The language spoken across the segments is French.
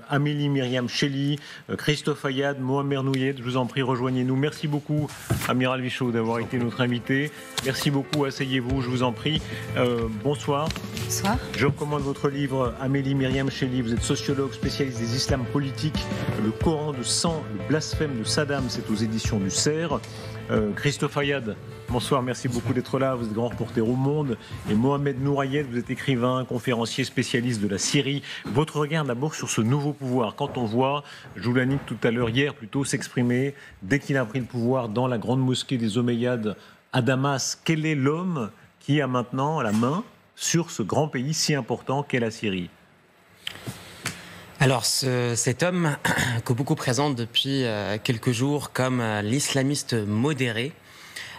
Amélie Myriam Chelly, Christophe Ayad, Mohamed Nouyed. Je vous en prie, rejoignez-nous. Merci beaucoup, Amiral Vichot, d'avoir été notre invité. Merci beaucoup, asseyez-vous, je vous en prie. Bonsoir. Bonsoir. Je recommande votre livre, Amélie Myriam Chelly. Vous êtes sociologue, spécialiste des islams politiques. Le Coran de sang, le blasphème de Saddam, c'est aux éditions du Cerf. Christophe Ayad, bonsoir, merci beaucoup d'être là. Vous êtes grand reporter au Monde. Et Mohamed Nouyed, vous êtes écrivain, conférencier, spécialiste de la Syrie. Votre regard d'abord sur ce nouveau pouvoir. Quand on voit Joulani tout à l'heure, hier plutôt, s'exprimer dès qu'il a pris le pouvoir dans la grande mosquée des Omeyyades à Damas, quel est l'homme qui a maintenant la main sur ce grand pays si important qu'est la Syrie? Alors, cet homme que beaucoup présentent depuis quelques jours comme l'islamiste modéré,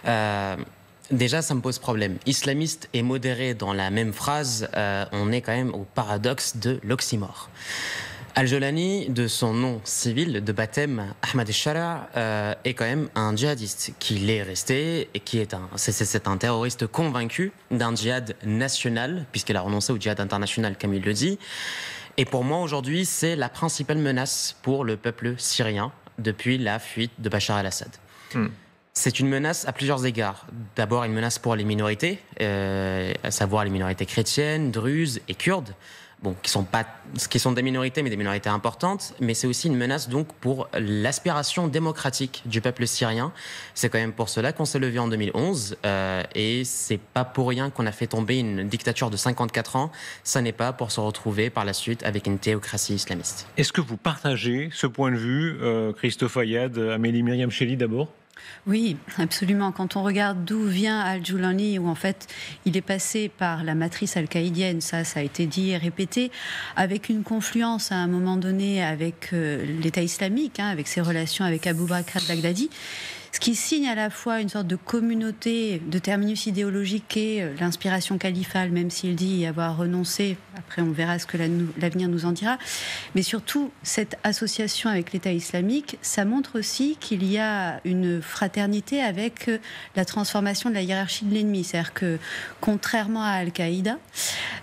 déjà ça me pose problème. Islamiste et modéré dans la même phrase, on est quand même au paradoxe de l'oxymore. Al-Jolani, de son nom civil, de baptême Ahmad al-Shara, est quand même un djihadiste, qui l'est resté, et qui est c'est un terroriste convaincu d'un djihad national, puisqu'il a renoncé au djihad international, comme il le dit. Et pour moi, aujourd'hui, c'est la principale menace pour le peuple syrien depuis la fuite de Bachar el-Assad. C'est une menace à plusieurs égards. D'abord, une menace pour les minorités, à savoir les minorités chrétiennes, druzes et kurdes. Bon, qui sont des minorités, mais des minorités importantes, mais c'est aussi une menace donc pour l'aspiration démocratique du peuple syrien. C'est quand même pour cela qu'on s'est levé en 2011, et c'est pas pour rien qu'on a fait tomber une dictature de 54 ans. Ça n'est pas pour se retrouver par la suite avec une théocratie islamiste. Est-ce que vous partagez ce point de vue, Christophe Ayad, Amélie Myriam Chelly d'abord? Oui, absolument. Quand on regarde d'où vient Al-Jolani, où en fait il est passé par la matrice al-qaïdienne, ça a été dit et répété, avec une confluence à un moment donné avec l'État islamique, avec ses relations avec Abu Bakr al-Baghdadi, ce qui signe à la fois une sorte de communauté de terminus idéologique et l'inspiration califale, même s'il dit y avoir renoncé. Après, on verra ce que l'avenir nous en dira. Mais surtout, cette association avec l'État islamique, ça montre aussi qu'il y a une fraternité avec la transformation de la hiérarchie de l'ennemi. C'est-à-dire que, contrairement à Al-Qaïda,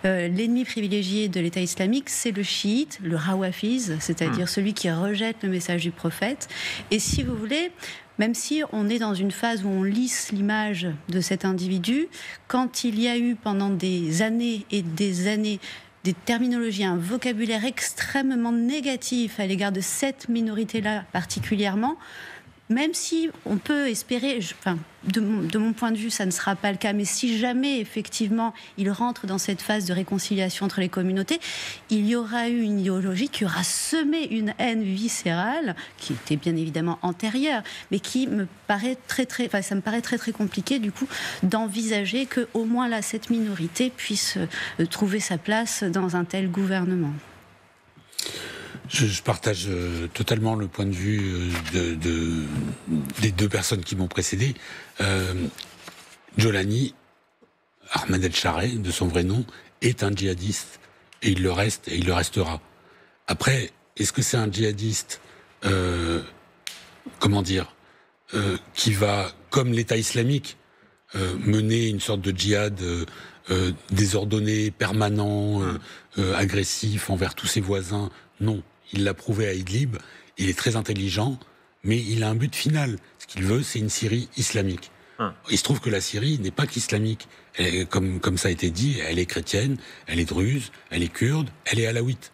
l'ennemi privilégié de l'État islamique, c'est le chiite, le rawafiz, c'est-à-dire celui qui rejette le message du prophète. Et si vous voulez, même si on est dans une phase où on lisse l'image de cet individu, quand il y a eu pendant des années et des années des terminologies, un vocabulaire extrêmement négatif à l'égard de cette minorité-là particulièrement, même si on peut espérer, de mon point de vue, ça ne sera pas le cas, mais si jamais, effectivement, il rentre dans cette phase de réconciliation entre les communautés, il y aura eu une idéologie qui aura semé une haine viscérale, qui était bien évidemment antérieure, mais qui me paraît ça me paraît très compliqué, du coup, d'envisager que, au moins là, cette minorité puisse trouver sa place dans un tel gouvernement. Je partage totalement le point de vue des deux personnes qui m'ont précédé. Jolani, Ahmed El-Shara, de son vrai nom, est un djihadiste, et il le reste, et il le restera. Après, est-ce que c'est un djihadiste, qui va, comme l'État islamique, mener une sorte de djihad désordonné, permanent, agressif envers tous ses voisins? Non. Il l'a prouvé à Idlib, il est très intelligent, mais il a un but final. Ce qu'il veut, c'est une Syrie islamique. Il se trouve que la Syrie n'est pas qu'islamique. Comme ça a été dit, elle est chrétienne, elle est druze, elle est kurde, elle est alawite.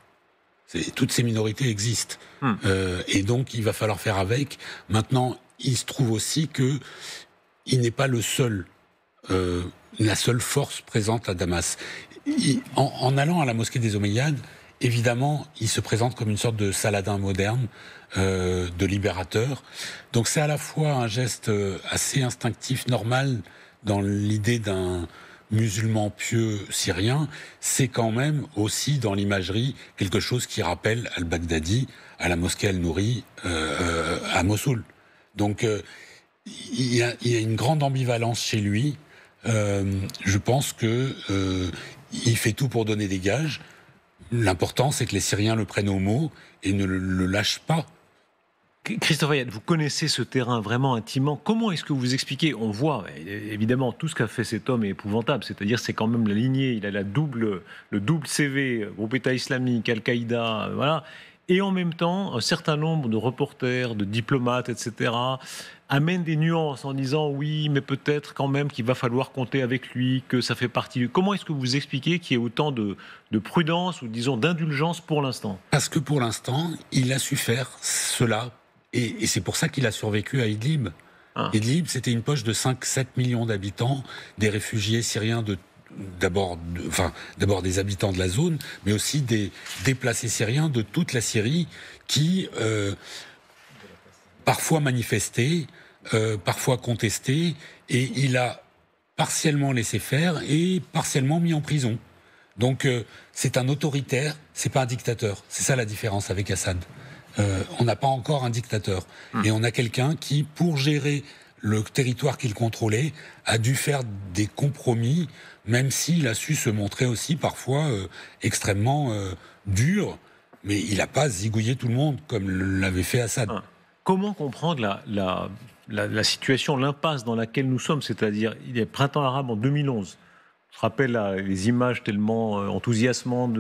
Toutes ces minorités existent. Et donc, il va falloir faire avec. Maintenant, il se trouve aussi que il n'est pas le seul, la seule force présente à Damas. En allant à la mosquée des Omeyyades, évidemment, il se présente comme une sorte de Saladin moderne, de libérateur. Donc c'est à la fois un geste assez instinctif, normal, dans l'idée d'un musulman pieux syrien. C'est quand même aussi, dans l'imagerie, quelque chose qui rappelle al-Baghdadi à la mosquée al-Nouri à Mossoul. Donc il y a une grande ambivalence chez lui. Je pense que il fait tout pour donner des gages. L'important, c'est que les Syriens le prennent au mot et ne le lâchent pas. Christophe Ayad, vous connaissez ce terrain vraiment intimement. Comment est-ce que vous expliquez? On voit, évidemment, tout ce qu'a fait cet homme est épouvantable. C'est-à-dire, c'est quand même la lignée. Il a le double CV, groupe État islamique, Al-Qaïda, voilà. Et en même temps, un certain nombre de reporters, de diplomates, etc., amènent des nuances en disant oui, mais peut-être quand même qu'il va falloir compter avec lui, que ça fait partie. Comment est-ce que vous expliquez qu'il y ait autant de prudence ou disons d'indulgence pour l'instant? Parce que pour l'instant, il a su faire cela, et c'est pour ça qu'il a survécu à Idlib. Idlib, c'était une poche de 5-7 millions d'habitants, des réfugiés syriens d'abord des habitants de la zone, mais aussi des déplacés syriens de toute la Syrie qui parfois manifestaient, parfois contestaient, et il a partiellement laissé faire et partiellement mis en prison. Donc c'est un autoritaire, c'est pas un dictateur. C'est ça la différence avec Assad. On n'a pas encore un dictateur, et on a quelqu'un qui, pour gérer le territoire qu'il contrôlait, a dû faire des compromis, même s'il a su se montrer aussi parfois extrêmement dur, mais il n'a pas zigouillé tout le monde comme l'avait fait Assad. Comment comprendre la situation, l'impasse dans laquelle nous sommes, c'est-à-dire il y a printemps arabe en 2011. Je rappelle les images tellement enthousiasmantes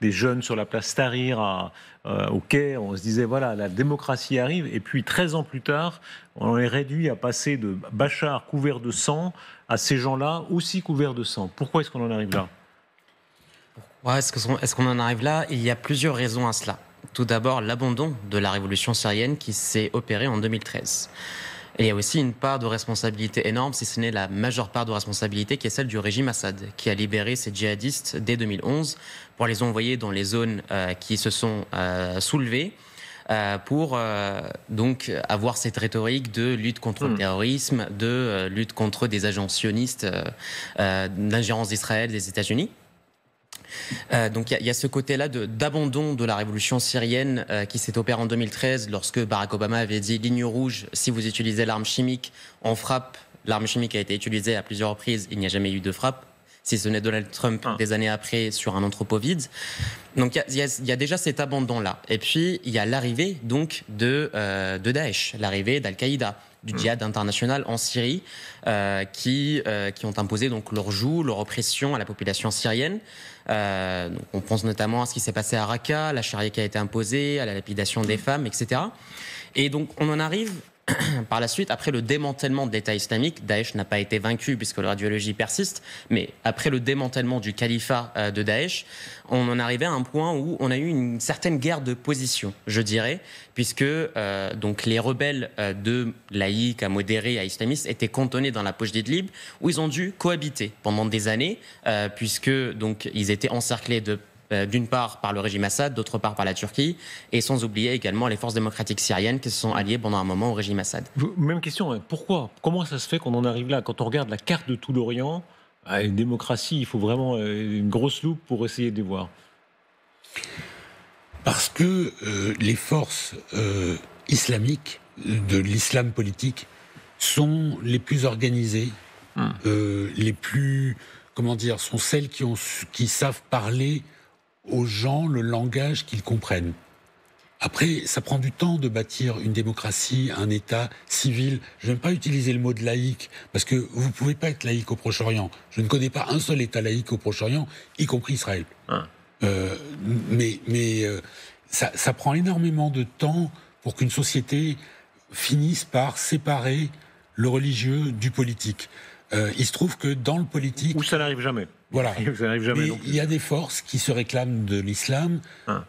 des jeunes sur la place Tahrir au Caire. On se disait, voilà, la démocratie arrive. Et puis, 13 ans plus tard, on est réduit à passer de Bachar couvert de sang à ces gens-là aussi couverts de sang. Pourquoi est-ce qu'on en arrive là? Est-ce qu'on en arrive là? Il y a plusieurs raisons à cela. Tout d'abord, l'abandon de la révolution syrienne qui s'est opérée en 2013. Et il y a aussi une part de responsabilité énorme, si ce n'est la majeure part de responsabilité, qui est celle du régime Assad, qui a libéré ces djihadistes dès 2011 pour les envoyer dans les zones qui se sont soulevées pour donc avoir cette rhétorique de lutte contre le terrorisme, de lutte contre des agents sionistes, d'ingérence d'Israël, des États-Unis. Donc il y a ce côté-là d'abandon de la révolution syrienne qui s'est opéré en 2013 lorsque Barack Obama avait dit ligne rouge, si vous utilisez l'arme chimique, on frappe. L'arme chimique a été utilisée à plusieurs reprises, il n'y a jamais eu de frappe, si ce n'est Donald Trump des années après sur un entrepôt vide. Donc il y a déjà cet abandon-là. Et puis il y a l'arrivée donc de Daesh, l'arrivée d'Al-Qaïda, du djihad international en Syrie, qui ont imposé donc leur joug, leur oppression à la population syrienne. Donc on pense notamment à ce qui s'est passé à Raqqa, la charia qui a été imposée, à la lapidation des femmes, etc. Et donc on en arrive par la suite, après le démantèlement de l'État islamique, Daesh n'a pas été vaincu puisque leur idéologie persiste, mais après le démantèlement du califat de Daesh, on en arrivait à un point où on a eu une certaine guerre de position, je dirais, puisque donc les rebelles de laïcs à modérés à islamistes étaient cantonnés dans la poche d'Idlib, où ils ont dû cohabiter pendant des années, puisque donc ils étaient encerclés d'une part par le régime Assad, d'autre part par la Turquie, et sans oublier également les forces démocratiques syriennes qui se sont alliées pendant un moment au régime Assad. Même question, pourquoi? Comment ça se fait qu'on en arrive là? Quand on regarde la carte de tout l'Orient, une démocratie, il faut vraiment une grosse loupe pour essayer de les voir. Parce que les forces islamiques, de l'islam politique, sont les plus organisées, les plus, sont celles qui savent parler aux gens le langage qu'ils comprennent. Après, ça prend du temps de bâtir une démocratie, un État civil. Je n'aime pas utiliser le mot de laïque, parce que vous ne pouvez pas être laïque au Proche-Orient. Je ne connais pas un seul État laïque au Proche-Orient, y compris Israël. Ça prend énormément de temps pour qu'une société finisse par séparer le religieux du politique. Il se trouve que dans le politique... Ou ça n'arrive jamais. Voilà. Ça n'arrive jamais. Mais il y a des forces qui se réclament de l'islam,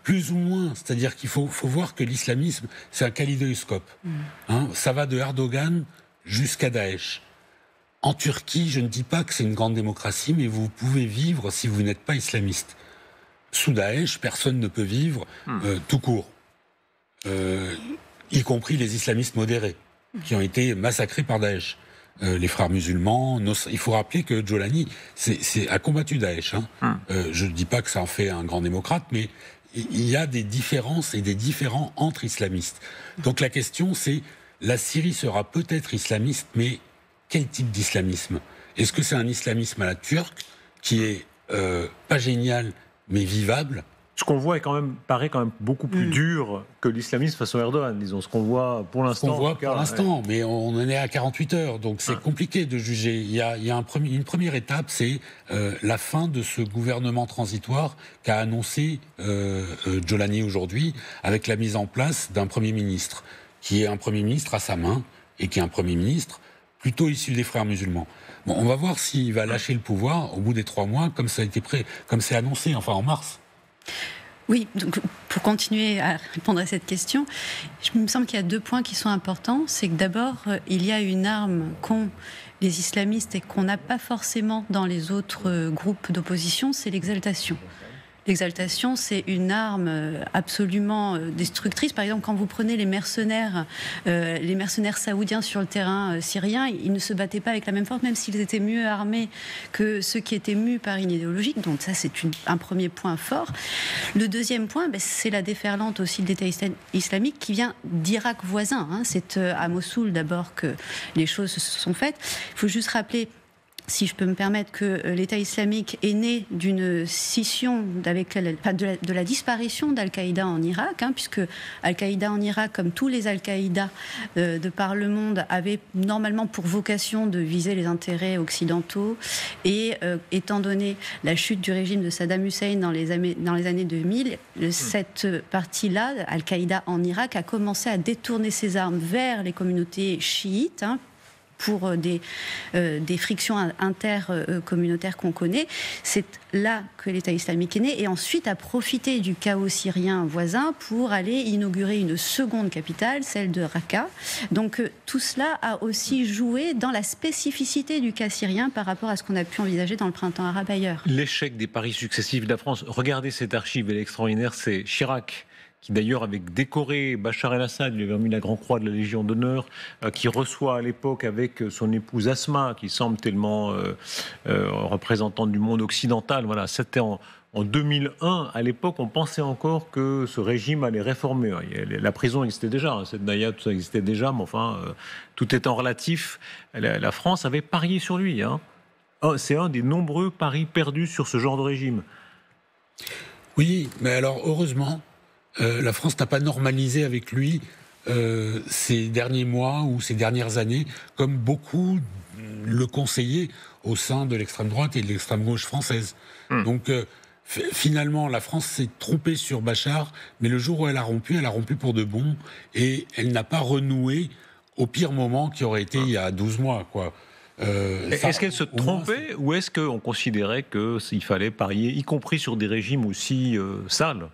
plus ou moins. C'est-à-dire qu'il faut voir que l'islamisme, c'est un kaléidoscope. Ça va de Erdogan jusqu'à Daesh. En Turquie, je ne dis pas que c'est une grande démocratie, mais vous pouvez vivre si vous n'êtes pas islamiste. Sous Daesh, personne ne peut vivre tout court. Y compris les islamistes modérés, qui ont été massacrés par Daesh. Les frères musulmans, il faut rappeler que Jolani a combattu Daesh. Je ne dis pas que ça en fait un grand démocrate, mais il y a des différences et des différends entre islamistes. Donc la question c'est, la Syrie sera peut-être islamiste, mais quel type d'islamisme? Est-ce que c'est un islamisme à la turque, qui est pas génial, mais vivable, Ce qu'on voit paraît quand même beaucoup plus dur que l'islamisme façon Erdogan, disons. Ce qu'on voit pour l'instant. Mais on en est à 48 heures, donc c'est compliqué de juger. Il y a une première étape, c'est la fin de ce gouvernement transitoire qu'a annoncé Jolani aujourd'hui, avec la mise en place d'un Premier ministre, qui est un Premier ministre à sa main, et qui est un Premier ministre plutôt issu des frères musulmans. Bon, on va voir s'il va lâcher le pouvoir au bout des 3 mois, comme c'est annoncé, enfin en mars. Oui, donc pour continuer à répondre à cette question, il me semble qu'il y a 2 points qui sont importants. C'est que d'abord, il y a une arme qu'ont les islamistes et qu'on n'a pas forcément dans les autres groupes d'opposition, c'est l'exaltation. L'exaltation, c'est une arme absolument destructrice. Par exemple, quand vous prenez les mercenaires saoudiens sur le terrain syrien, ils ne se battaient pas avec la même force, même s'ils étaient mieux armés que ceux qui étaient mus par une idéologie. Donc ça, c'est un premier point fort. Le deuxième point, c'est la déferlante aussi de l'État islamique qui vient d'Irak voisin. C'est à Mossoul d'abord que les choses se sont faites. Il faut juste rappeler, si je peux me permettre, que l'État islamique est né d'une scission de la disparition d'Al-Qaïda en Irak, puisque Al-Qaïda en Irak, comme tous les Al-Qaïda de par le monde, avait normalement pour vocation de viser les intérêts occidentaux. Et étant donné la chute du régime de Saddam Hussein dans les années 2000, cette partie-là, Al-Qaïda en Irak, a commencé à détourner ses armes vers les communautés chiites, pour des frictions intercommunautaires qu'on connaît. C'est là que l'État islamique est né, et ensuite a profité du chaos syrien voisin pour aller inaugurer une seconde capitale, celle de Raqqa. Donc tout cela a aussi joué dans la spécificité du cas syrien par rapport à ce qu'on a pu envisager dans le printemps arabe ailleurs. L'échec des paris successifs de la France, regardez cette archive, elle est extraordinaire, c'est Chirac, qui d'ailleurs avait décoré Bachar el-Assad, lui avait remis la Grande Croix de la Légion d'honneur, qui reçoit à l'époque avec son épouse Asma, qui semble tellement représentante du monde occidental. Voilà, c'était en 2001. À l'époque, on pensait encore que ce régime allait réformer. La prison existait déjà, cette Naya, tout ça existait déjà, mais enfin, tout étant relatif, la France avait parié sur lui. C'est un des nombreux paris perdus sur ce genre de régime. Oui, mais alors heureusement, la France n'a pas normalisé avec lui ces derniers mois ou ces dernières années, comme beaucoup le conseillaient au sein de l'extrême droite et de l'extrême gauche française. Donc finalement, la France s'est trompée sur Bachar, mais le jour où elle a rompu pour de bon, et elle n'a pas renoué au pire moment qui aurait été il y a 12 mois, quoi. Est-ce qu'elle se trompait, ou est-ce qu'on considérait qu'il fallait parier, y compris sur des régimes aussi sales ?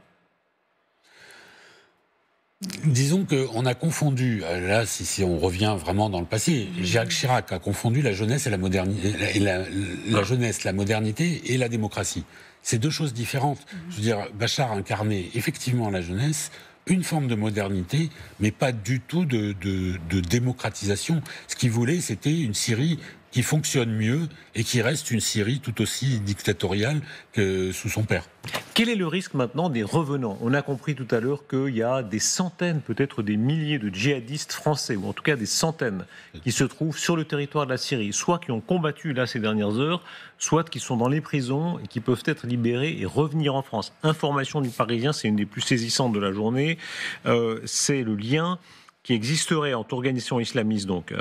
Disons qu'on a confondu, là, si on revient vraiment dans le passé, Jacques Chirac a confondu la jeunesse et la modernité, la jeunesse, la modernité et la démocratie. C'est 2 choses différentes. Je veux dire, Bachar incarnait effectivement la jeunesse, une forme de modernité, mais pas du tout de démocratisation. Ce qu'il voulait, c'était une Syrie qui fonctionne mieux et qui reste une Syrie tout aussi dictatoriale que sous son père. Quel est le risque maintenant des revenants ? On a compris tout à l'heure qu'il y a des centaines, peut-être des milliers de djihadistes français, ou en tout cas des centaines, qui se trouvent sur le territoire de la Syrie, soit qui ont combattu là ces dernières heures, soit qui sont dans les prisons et qui peuvent être libérés et revenir en France. Information du Parisien, c'est une des plus saisissantes de la journée, c'est le lien qui existerait entre organisation islamiste donc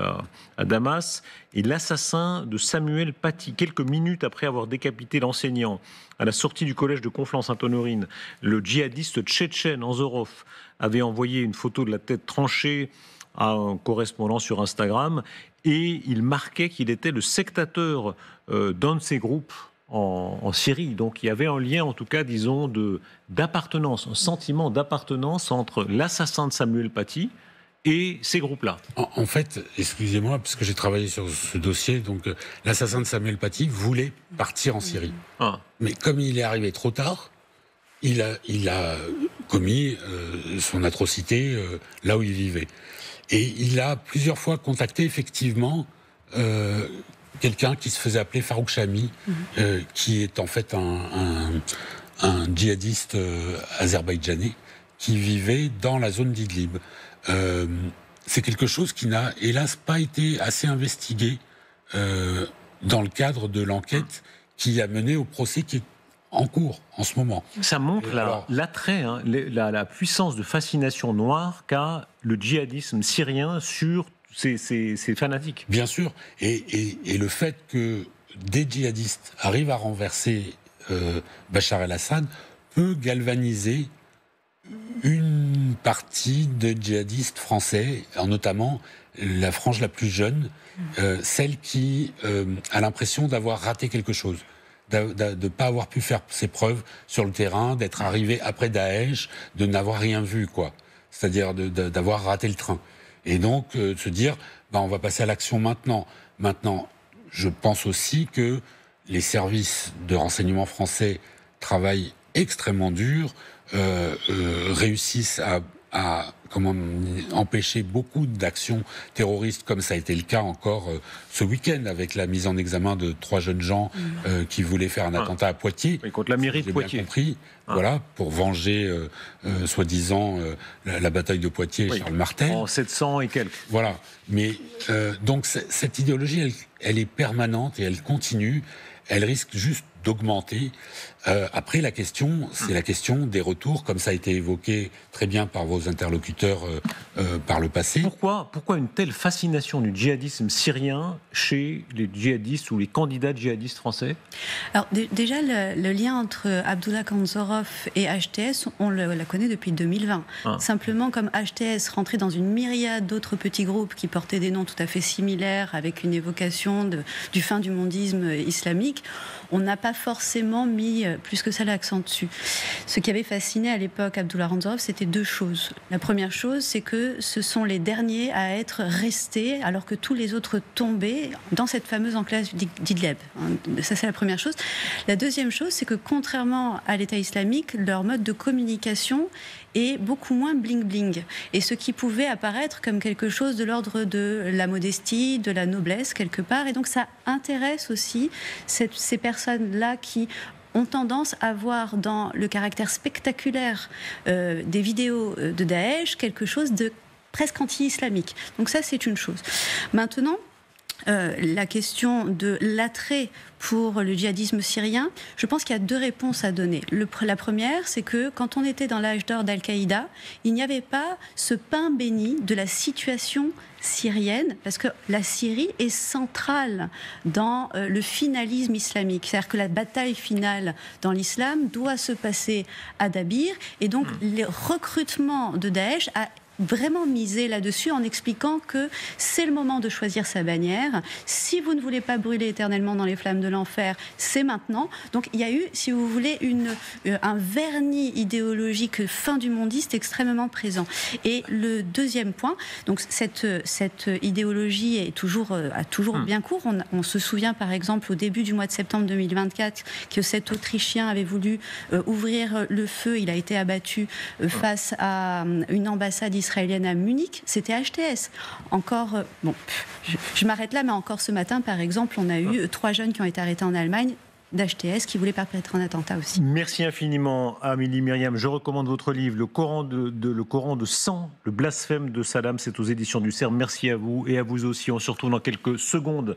à Damas et l'assassin de Samuel Paty. Quelques minutes après avoir décapité l'enseignant à la sortie du collège de Conflans-Sainte-Honorine, le djihadiste tchétchène Anzorov avait envoyé une photo de la tête tranchée à un correspondant sur Instagram, et il marquait qu'il était le sectateur d'un de ces groupes en Syrie. Donc il y avait un lien, en tout cas, disons, d'appartenance, un sentiment d'appartenance entre l'assassin de Samuel Paty et ces groupes-là. En fait, excusez-moi, parce que j'ai travaillé sur ce dossier, donc l'assassin de Samuel Paty voulait partir en Syrie. Mais comme il est arrivé trop tard, il a commis son atrocité là où il vivait. Et il a plusieurs fois contacté effectivement quelqu'un qui se faisait appeler Farouk Chami, qui est en fait un djihadiste azerbaïdjanais qui vivait dans la zone d'Idlib. C'est quelque chose qui n'a, hélas, pas été assez investigué dans le cadre de l'enquête qui a mené au procès qui est en cours en ce moment. Ça montre l'attrait, la puissance de fascination noire qu'a le djihadisme syrien sur ces fanatiques. Bien sûr, et le fait que des djihadistes arrivent à renverser Bachar el-Assad peut galvaniser une partie de djihadistes français, notamment la frange la plus jeune, celle qui a l'impression d'avoir raté quelque chose, de ne pas avoir pu faire ses preuves sur le terrain, d'être arrivé après Daesh, de n'avoir rien vu, quoi. C'est-à-dire d'avoir raté le train. Et donc, de se dire, on va passer à l'action maintenant. Maintenant, je pense aussi que les services de renseignement français travaillent extrêmement dur, réussissent à empêcher beaucoup d'actions terroristes, comme ça a été le cas encore ce week-end, avec la mise en examen de 3 jeunes gens qui voulaient faire un attentat à Poitiers. Et contre la mairie de Poitiers. Bien compris, voilà, pour venger, soi-disant, la bataille de Poitiers et Charles Martel. En 700 et quelques. Voilà. Mais donc cette idéologie, elle est permanente et elle continue. Elle risque juste d'augmenter. Après, la question, c'est la question des retours, comme ça a été évoqué très bien par vos interlocuteurs par le passé. Pourquoi une telle fascination du djihadisme syrien chez les djihadistes ou les candidats djihadistes français ? Alors déjà, le lien entre Abdullah Kanzorov et HTS, on la connaît depuis 2020. Simplement, comme HTS rentrait dans une myriade d'autres petits groupes qui portaient des noms tout à fait similaires, avec une évocation du fin du mondisme islamique, on n'a pas forcément mis plus que ça l'accent dessus. Ce qui avait fasciné à l'époque Abdullah Kanzorov, c'était 2 choses. La première chose, c'est que ce sont les derniers à être restés alors que tous les autres tombaient dans cette fameuse enclave d'Idlib. Ça, c'est la première chose. La deuxième chose, c'est que contrairement à l'État islamique, leur mode de communication est beaucoup moins bling-bling. Et ce qui pouvait apparaître comme quelque chose de l'ordre de la modestie, de la noblesse, quelque part. Et donc ça intéresse aussi ces personnes-là qui ont tendance à voir dans le caractère spectaculaire des vidéos de Daesh quelque chose de presque anti-islamique. Donc ça, c'est une chose. Maintenant, la question de l'attrait pour le djihadisme syrien, je pense qu'il y a 2 réponses à donner. La première, c'est que quand on était dans l'âge d'or d'Al-Qaïda, il n'y avait pas ce pain béni de la situation syrienne, parce que la Syrie est centrale dans le finalisme islamique. C'est-à-dire que la bataille finale dans l'islam doit se passer à Dabir, et donc le recrutement de Daesh a vraiment miser là-dessus en expliquant que c'est le moment de choisir sa bannière. Si vous ne voulez pas brûler éternellement dans les flammes de l'enfer, c'est maintenant. Donc il y a eu, si vous voulez, un vernis idéologique fin du mondiste extrêmement présent. Et le deuxième point, donc cette idéologie a toujours bien cours. On se souvient par exemple au début du mois de septembre 2024 que cet Autrichien avait voulu ouvrir le feu. Il a été abattu face à une ambassade israélienne à Munich, c'était HTS. Encore, je m'arrête là, mais encore ce matin, par exemple, on a eu 3 jeunes qui ont été arrêtés en Allemagne d'HTS qui voulaient perpétrer un attentat aussi. Merci infiniment, Amélie Myriam. Je recommande votre livre, Le Coran de sang, le blasphème de Saddam. C'est aux éditions du CERF. Merci à vous et à vous aussi. On se retrouve dans quelques secondes.